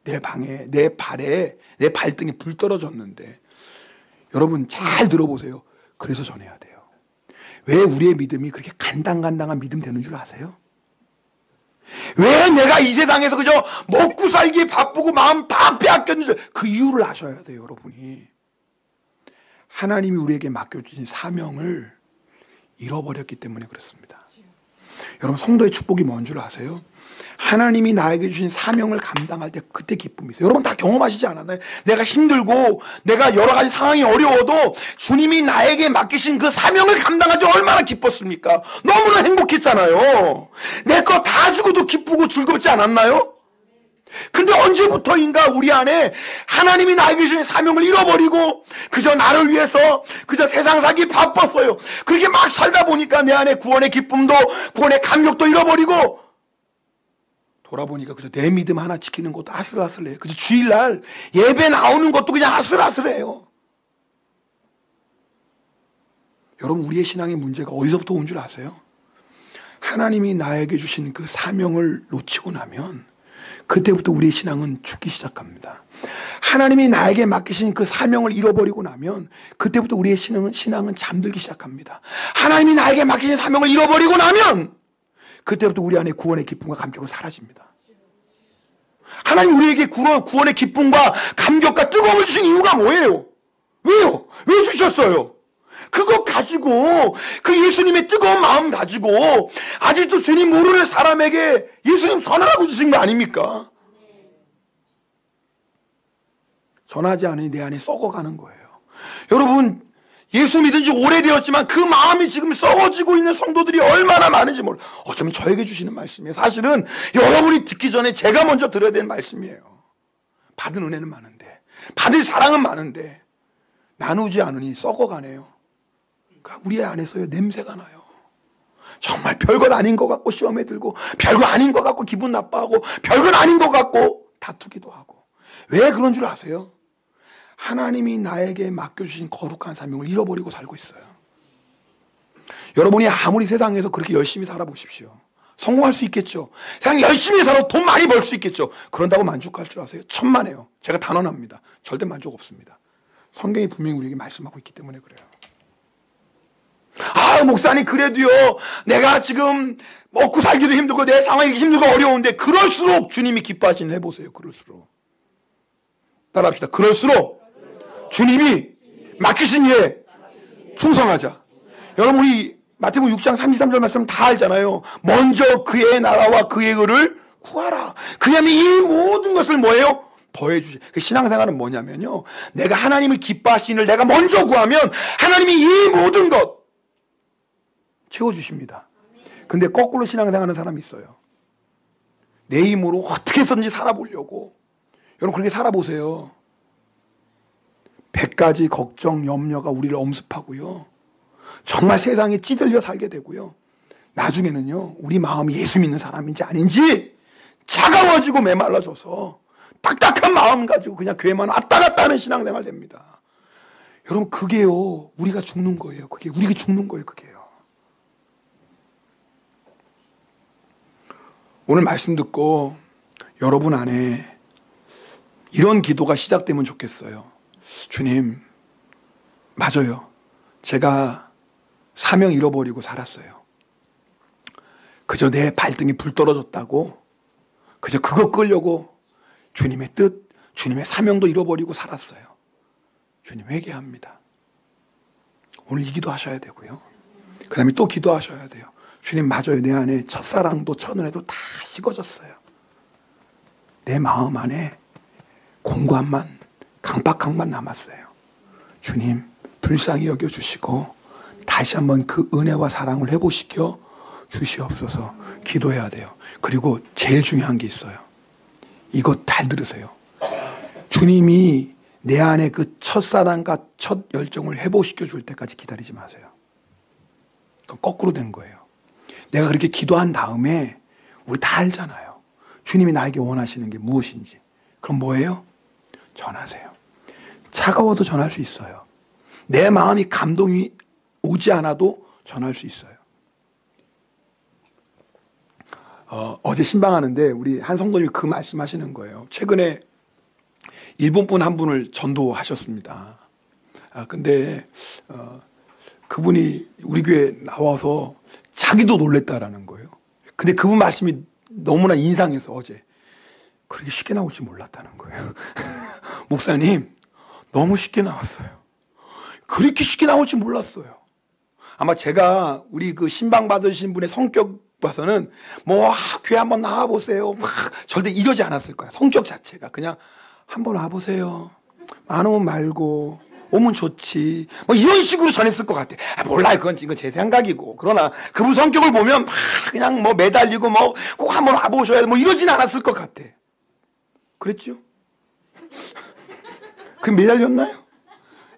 내 방에, 내 발에, 내 발등에 불 떨어졌는데. 여러분 잘 들어보세요. 그래서 전해야 돼요. 왜 우리의 믿음이 그렇게 간당간당한 믿음 되는 줄 아세요? 왜 내가 이 세상에서 그저 먹고 살기 바쁘고 마음 다 빼앗겼는지 그 이유를 아셔야 돼요, 여러분이. 하나님이 우리에게 맡겨주신 사명을 잃어버렸기 때문에 그렇습니다. 여러분, 성도의 축복이 뭔 줄 아세요? 하나님이 나에게 주신 사명을 감당할 때 그때 기쁨이 있어요. 여러분 다 경험하시지 않았나요? 내가 힘들고 내가 여러 가지 상황이 어려워도 주님이 나에게 맡기신 그 사명을 감당할 때 얼마나 기뻤습니까? 너무나 행복했잖아요. 내 거 다 주고도 기쁘고 즐겁지 않았나요? 근데 언제부터인가 우리 안에 하나님이 나에게 주신 사명을 잃어버리고 그저 나를 위해서 그저 세상 살기 바빴어요. 그렇게 막 살다 보니까 내 안에 구원의 기쁨도 구원의 감격도 잃어버리고 돌아보니까 그저 내 믿음 하나 지키는 것도 아슬아슬해요. 그저 주일날 예배 나오는 것도 그냥 아슬아슬해요. 여러분, 우리의 신앙의 문제가 어디서부터 온 줄 아세요? 하나님이 나에게 주신 그 사명을 놓치고 나면 그때부터 우리의 신앙은 죽기 시작합니다. 하나님이 나에게 맡기신 그 사명을 잃어버리고 나면 그때부터 우리의 신앙은 잠들기 시작합니다. 하나님이 나에게 맡기신 사명을 잃어버리고 나면 그때부터 우리 안에 구원의 기쁨과 감격은 사라집니다. 하나님 우리에게 구원의 기쁨과 감격과 뜨거움을 주신 이유가 뭐예요? 왜요? 왜 주셨어요? 그거 가지고, 그 예수님의 뜨거운 마음 가지고 아직도 주님 모르는 사람에게 예수님 전하라고 주신 거 아닙니까? 전하지 않으니 내 안에 썩어가는 거예요. 여러분, 예수 믿은 지 오래되었지만 그 마음이 지금 썩어지고 있는 성도들이 얼마나 많은지 몰라요. 어쩌면 저에게 주시는 말씀이에요. 사실은 여러분이 듣기 전에 제가 먼저 들어야 되는 말씀이에요. 받은 은혜는 많은데, 받을 사랑은 많은데 나누지 않으니 썩어가네요. 그러니까 우리 안에서요, 냄새가 나요. 정말 별것 아닌 것 같고 시험에 들고, 별거 아닌 것 같고 기분 나빠하고, 별건 아닌 것 같고 다투기도 하고. 왜 그런 줄 아세요? 하나님이 나에게 맡겨주신 거룩한 사명을 잃어버리고 살고 있어요. 여러분이 아무리 세상에서 그렇게 열심히 살아보십시오. 성공할 수 있겠죠. 세상 열심히 살아 돈 많이 벌 수 있겠죠. 그런다고 만족할 줄 아세요? 천만에요. 제가 단언합니다. 절대 만족 없습니다. 성경이 분명히 우리에게 말씀하고 있기 때문에 그래요. 아, 목사님, 그래도요, 내가 지금 먹고 살기도 힘들고 내 상황이 힘들고 어려운데, 그럴수록 주님이 기뻐하시는 해보세요. 그럴수록. 따라합시다. 그럴수록 주님이 맡기신 일에 충성하자. 여러분, 우리 마태복음 6장 33절 말씀 다 알잖아요. 먼저 그의 나라와 그의 의를 구하라. 그러면 이 모든 것을 뭐예요? 더해주시. 그 신앙생활은 뭐냐면요, 내가 하나님을 기뻐하시는 일을 내가 먼저 구하면 하나님이 이 모든 것 채워주십니다. 근데 거꾸로 신앙생활하는 사람이 있어요. 내 힘으로 어떻게 해서든지 살아보려고. 여러분, 그렇게 살아보세요. 100가지 걱정, 염려가 우리를 엄습하고요, 정말 세상에 찌들려 살게 되고요, 나중에는요, 우리 마음이 예수 믿는 사람인지 아닌지 차가워지고 메말라져서 딱딱한 마음 가지고 그냥 교회만 왔다 갔다 하는 신앙생활 됩니다. 여러분, 그게요, 우리가 죽는 거예요. 그게 우리가 죽는 거예요. 그게요. 오늘 말씀 듣고 여러분 안에 이런 기도가 시작되면 좋겠어요. 주님, 맞아요. 제가 사명 잃어버리고 살았어요. 그저 내 발등에 불 떨어졌다고, 그저 그거 끌려고 주님의 뜻, 주님의 사명도 잃어버리고 살았어요. 주님, 회개합니다. 오늘 이 기도 하셔야 되고요, 그 다음에 또 기도하셔야 돼요. 주님, 맞아요. 내 안에 첫사랑도 첫눈에도 다 식어졌어요. 내 마음 안에 공고함만, 강박함만 남았어요. 주님, 불쌍히 여겨주시고 다시 한번 그 은혜와 사랑을 회복시켜 주시옵소서. 기도해야 돼요. 그리고 제일 중요한 게 있어요. 이거 잘 들으세요. 주님이 내 안에 그 첫사랑과 첫 열정을 회복시켜 줄 때까지 기다리지 마세요. 그건 거꾸로 된 거예요. 내가 그렇게 기도한 다음에, 우리 다 알잖아요, 주님이 나에게 원하시는 게 무엇인지. 그럼 뭐예요? 전하세요. 차가워도 전할 수 있어요. 내 마음이 감동이 오지 않아도 전할 수 있어요. 어제 신방하는데 우리 한 성도님이 그 말씀하시는 거예요. 최근에 일본 분 한 분을 전도하셨습니다. 근데 그분이 우리 교회 나와서 자기도 놀랬다라는 거예요. 근데 그분 말씀이 너무나 인상해서 어제 그렇게 쉽게 나올 줄 몰랐다는 거예요. 목사님, 너무 쉽게 나왔어요. 그렇게 쉽게 나올 줄 몰랐어요. 아마 제가 우리 그 신방 받으신 분의 성격 봐서는 뭐 교회 한번 나와보세요, 막 절대 이러지 않았을 거야. 성격 자체가 그냥 한번 와보세요, 안 오면 말고 오면 좋지, 뭐 이런 식으로 전했을 것 같아. 몰라요. 그건 지금 제 생각이고. 그러나 그분 성격을 보면 막 그냥 뭐 매달리고 뭐 꼭 한번 와보셔야 돼, 뭐 이러진 않았을 것 같아. 그랬죠? 그 매달렸나요?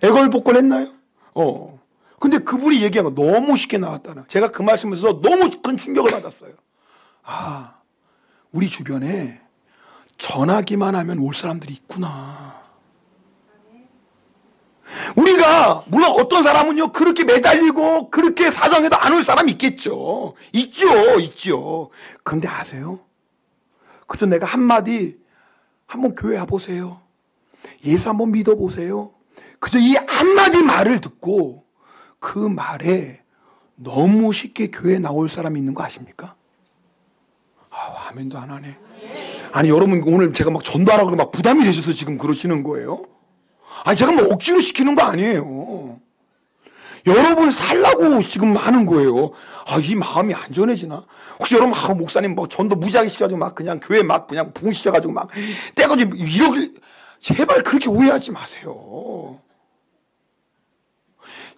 애걸복걸했나요? 근데 그분이 얘기한 거 너무 쉽게 나왔다는. 제가 그 말씀에서 너무 큰 충격을 받았어요. 아, 우리 주변에 전하기만 하면 올 사람들이 있구나. 우리가 물론 어떤 사람은요 그렇게 매달리고 그렇게 사정해도 안 올 사람이 있겠죠. 있죠. 그런데 아세요? 그저 내가 한마디, 한번 교회 와보세요, 예수 한번 믿어보세요, 그저 이 한마디 말을 듣고 그 말에 너무 쉽게 교회 나올 사람이 있는 거 아십니까? 아멘도 안 하네. 아니 여러분 오늘 제가 막 전도하라고 막 부담이 되셔서 지금 그러시는 거예요? 아니 제가 뭐 억지로 시키는 거 아니에요. 여러분 살라고 지금 하는 거예요. 아, 이 마음이 안전해지나? 혹시 여러분 목사님 뭐 전도 무지하게 시켜가지고 막 그냥 교회 막 그냥 부흥시켜가지고 막 떼가지고 이러길 제발 그렇게 오해하지 마세요.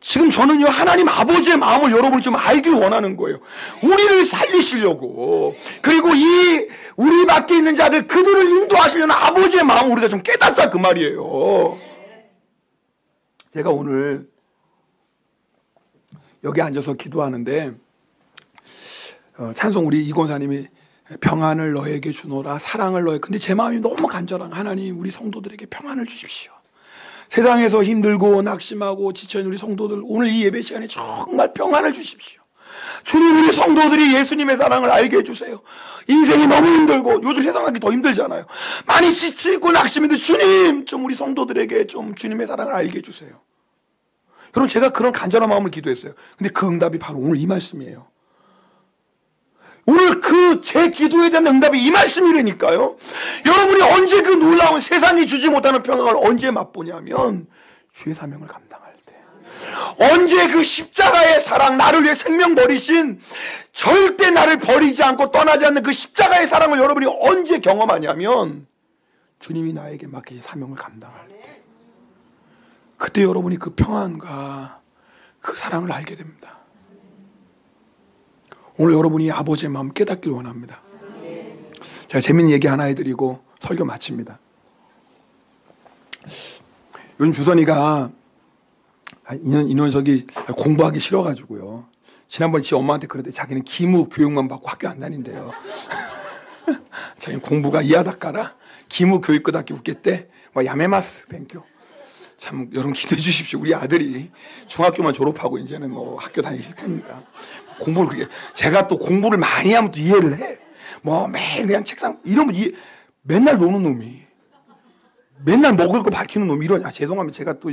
지금 저는요 하나님 아버지의 마음을 여러분이 좀 알길 원하는 거예요. 우리를 살리시려고, 그리고 이 우리 밖에 있는 자들 그들을 인도하시려는 아버지의 마음을 우리가 좀 깨닫자 그 말이에요. 제가 오늘 여기 앉아서 기도하는데 찬송 우리 이권사님이 평안을 너에게 주노라, 사랑을 너에게. 근데 제 마음이 너무 간절한, 하나님 우리 성도들에게 평안을 주십시오. 세상에서 힘들고 낙심하고 지쳐있는 우리 성도들, 오늘 이 예배 시간에 정말 평안을 주십시오. 주님, 우리 성도들이 예수님의 사랑을 알게 해주세요. 인생이 너무 힘들고 요즘 세상 살기 더 힘들잖아요. 많이 지치고 낙심인데 주님 좀 우리 성도들에게 좀 주님의 사랑을 알게 해주세요. 여러분 제가 그런 간절한 마음을 기도했어요. 근데 그 응답이 바로 오늘 이 말씀이에요. 오늘 그 제 기도에 대한 응답이 이 말씀이라니까요. 여러분이 언제 그 놀라운 세상이 주지 못하는 평강을 언제 맛보냐면 주의 사명을 감당할 때. 언제 그 십자가의 사랑, 나를 위해 생명 버리신, 절대 나를 버리지 않고 떠나지 않는 그 십자가의 사랑을 여러분이 언제 경험하냐면 주님이 나에게 맡기신 사명을 감당할 때. 그때 여러분이 그 평안과 그 사랑을 알게 됩니다. 오늘 여러분이 아버지의 마음 깨닫길 원합니다. 제가 재밌는 얘기 하나 해드리고 설교 마칩니다. 요즘 주선이가 인원석이 공부하기 싫어가지고요. 지난번에 지 엄마한테 그랬더니 자기는 기무 교육만 받고 학교 안 다닌대요. 자기는 공부가 이하다까라 기무 교육고등학교 웃겠대. 야메마스 뱅교. 참 여러분 기도해 주십시오. 우리 아들이 중학교만 졸업하고 이제는 뭐 학교 다니실 텐입니다. 공부를 그게, 제가 또 공부를 많이 하면 또 이해를 해. 뭐 매일 그냥 책상 이런 거 맨날 노는 놈이, 맨날 먹을 거 밝히는 놈이 이러냐. 죄송합니다. 제가 또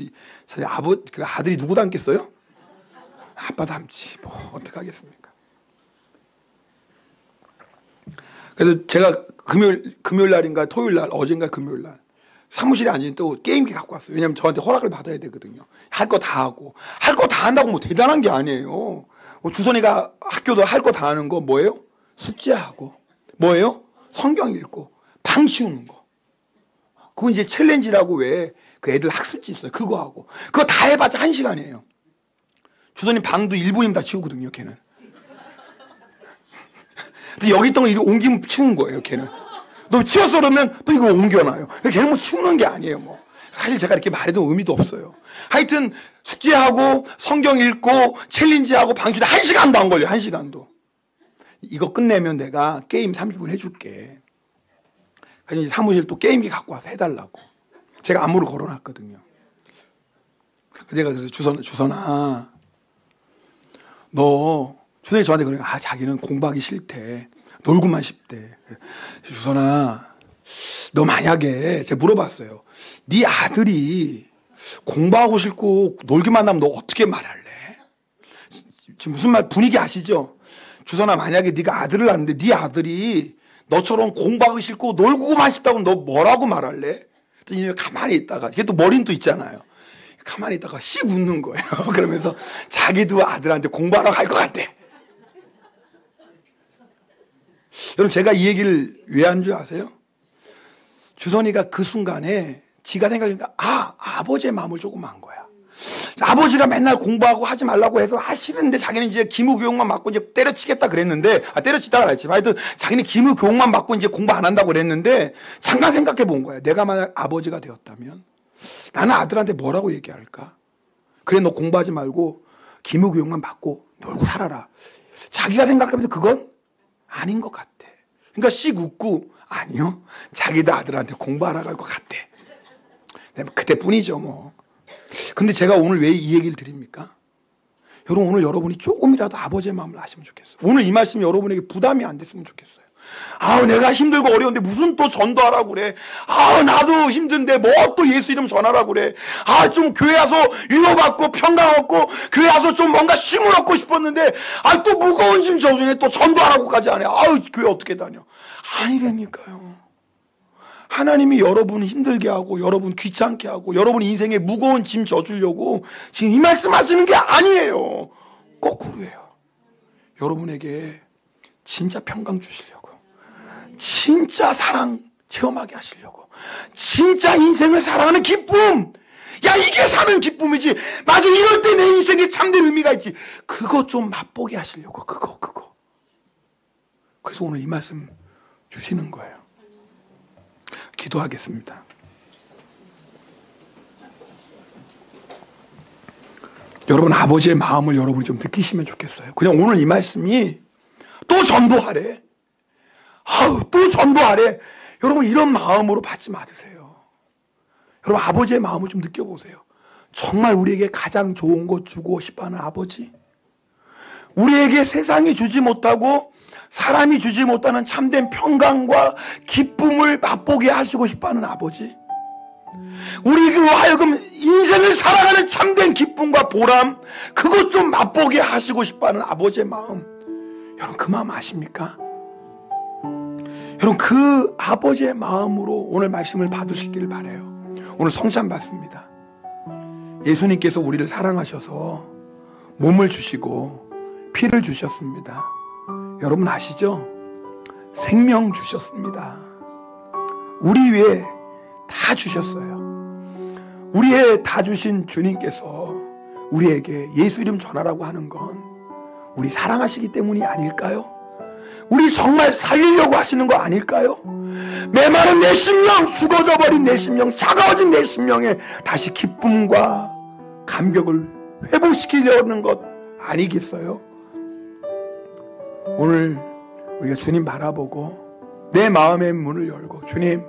그 아들이 누구 닮겠어요? 아빠 닮지. 뭐 어떡하겠습니까? 그래서 제가 금요일 날인가 토요일 날, 어젠가 금요일 날 사무실에 앉으니 또 게임기 갖고 왔어요. 왜냐면 저한테 허락을 받아야 되거든요. 할 거 다 하고. 할 거 다 한다고 뭐 대단한 게 아니에요. 주선이가 학교도 할 거 다 하는 거 뭐예요? 숙제하고. 뭐예요? 성경 읽고 방 치우는 거. 그거 이제 챌린지라고 왜 그 애들 학습지 있어요. 그거 하고. 그거 다 해봤자 1시간이에요. 주선이 방도 1분이면 다 치우거든요, 걔는. 근데 여기 있던 거 이리 옮기면 치우는 거예요, 걔는. 너 치웠어 그러면 또 이거 옮겨놔요. 걔는 뭐 치우는 게 아니에요, 뭐. 사실 제가 이렇게 말해도 의미도 없어요. 하여튼 숙제하고 성경 읽고 챌린지하고 방치도 1시간도 안 걸려요. 1시간도. 이거 끝내면 내가 게임 30분 해줄게. 그래서 사무실 또 게임기 갖고 와서 해달라고. 제가 안무를 걸어놨거든요. 제가 그래서 주선아, 너, 주선이 저한테 그러니까, 자기는 공부하기 싫대. 놀고만 싶대. 주선아, 너 만약에, 제가 물어봤어요. 네 아들이 공부하고 싫고 놀기만 하면 너 어떻게 말할래? 지금 무슨 말, 분위기 아시죠? 주선아, 만약에 네가 아들을 낳는데 네 아들이 너처럼 공부하기 싫고 놀고만 싶다고 너 뭐라고 말할래? 그랬더니 가만히 있다가, 걔 또 머리는 또 있잖아요. 가만히 있다가 씩 웃는 거예요. 그러면서 자기도 아들한테 공부하러 갈 것 같대. 여러분 제가 이 얘기를 왜 한 줄 아세요? 주선이가 그 순간에 지가 생각하니까 아버지의 마음을 조금 안 거야. 아버지가 맨날 공부하고 하지 말라고 해서 싫은데 자기는 이제 기무교육만 받고 이제 때려치겠다 그랬는데, 때려치다가 그랬지. 하여튼 자기는 기무교육만 받고 이제 공부 안 한다고 그랬는데, 잠깐 생각해 본 거야. 내가 만약 아버지가 되었다면 나는 아들한테 뭐라고 얘기할까? 그래, 너 공부하지 말고 기무교육만 받고 놀고 살아라. 자기가 생각하면서 그건 아닌 것 같아. 그러니까 씩 웃고, 아니요, 자기도 아들한테 공부하러 갈 것 같대. 그때뿐이죠 뭐. 근데 제가 오늘 왜 이 얘기를 드립니까? 여러분, 오늘 여러분이 조금이라도 아버지의 마음을 아시면 좋겠어요. 오늘 이 말씀이 여러분에게 부담이 안 됐으면 좋겠어요. 내가 힘들고 어려운데 무슨 또 전도하라고 그래. 나도 힘든데 뭐 또 예수 이름 전하라고 그래. 좀 교회 와서 위로받고 평강 얻고 교회 와서 좀 뭔가 쉼을 얻고 싶었는데 또 무거운 짐 져주네. 또 전도하라고까지 안 해. 교회 어떻게 다녀. 아니라니까요. 하나님이 여러분 힘들게 하고 여러분 귀찮게 하고 여러분 인생에 무거운 짐 져주려고 지금 이 말씀 하시는 게 아니에요. 거꾸로예요. 여러분에게 진짜 평강 주시려고, 진짜 사랑 체험하게 하시려고, 진짜 인생을 사랑하는 기쁨, 야 이게 사는 기쁨이지, 맞아 이럴 때 내 인생에 참된 의미가 있지, 그거 좀 맛보게 하시려고, 그거. 그래서 오늘 이 말씀 주시는 거예요. 기도하겠습니다. 여러분 아버지의 마음을 여러분이 좀 느끼시면 좋겠어요. 그냥 오늘 이 말씀이 또 전도하래, 또 전도하래, 여러분 이런 마음으로 받지 마세요. 여러분 아버지의 마음을 좀 느껴보세요. 정말 우리에게 가장 좋은 것 주고 싶어하는 아버지, 우리에게 세상이 주지 못하고 사람이 주지 못하는 참된 평강과 기쁨을 맛보게 하시고 싶어하는 아버지, 우리로 하여금 인생을 살아가는 참된 기쁨과 보람, 그것 좀 맛보게 하시고 싶어하는 아버지의 마음, 여러분 그 마음 아십니까? 여러분 그 아버지의 마음으로 오늘 말씀을 받으시길 바라요. 오늘 성찬 받습니다. 예수님께서 우리를 사랑하셔서 몸을 주시고 피를 주셨습니다. 여러분 아시죠? 생명 주셨습니다. 우리 위에 다 주셨어요. 우리 위에 다 주신 주님께서 우리에게 예수 이름 전하라고 하는 건 우리 사랑하시기 때문이 아닐까요? 우리 정말 살리려고 하시는 거 아닐까요? 메마른 내 심령, 죽어져 버린 내 심령, 차가워진 내 심령에 다시 기쁨과 감격을 회복시키려는 것 아니겠어요? 오늘 우리가 주님 바라보고 내 마음의 문을 열고, 주님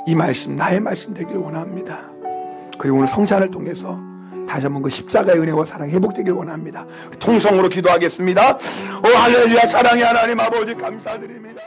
이 말씀 나의 말씀 되길 원합니다. 그리고 오늘 성찬을 통해서 다시 한번 그 십자가의 은혜와 사랑이 회복되길 원합니다. 통성으로 기도하겠습니다. 오 할렐루야. 사랑의 하나님 아버지 감사드립니다.